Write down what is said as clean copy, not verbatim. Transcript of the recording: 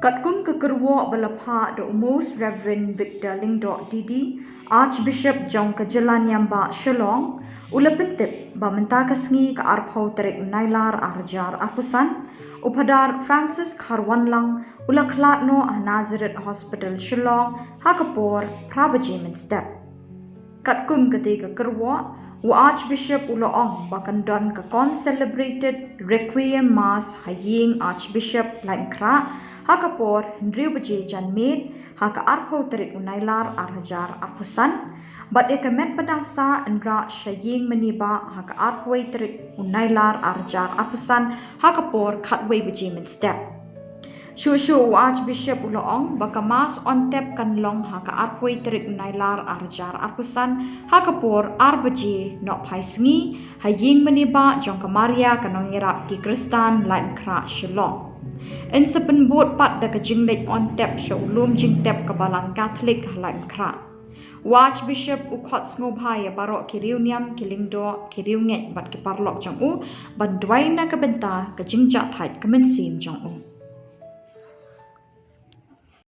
Katkum kekerwa balapha the Most Reverend Victor Lingdo Didi, Archbishop Jong Kajalan Yamba Shillong, Ulapintip Bamenta Kasngi ka Arpau Terik Nailar Arjar Apusan, Upadar Francis Karwanlang, Ulaklatno Nazareth Hospital Shillong, Hakapor, Prabajimin Step. Katkum ketiga kerwa, Archbishop Uloong Bakandon kakon celebrated Requiem Mass Haying Archbishop Langkra, Hakapor Hendriu Baje Janmid, Haka Arpau Terik Unailar Arhajar Arpusan, but ekamet padangsa Andra Shaying Maniba, Haka Arpway Terik Unailar Arhajar Arpusan, Hakapor Katway Bajimin Step. Shushu Archbishop Uloong Bakamas on tep kanlong Haka Arpway Terik Unailar Arhajar Arpusan, Hakapor Arbaji Nok Paisngi, Haying Maniba Jongkamaria Kanongirap Ki Kristan Lain Kra Shillong. In sepenbut pat da kajinglet on tep showlum jing tep kabalan Catholic Lain Kra. Archbishop ukot ngobhaya barok kiriuniam kilingdo kiriunget bat kiparlok jong u bandway na kabenta kajingjat hait kamensim jong u.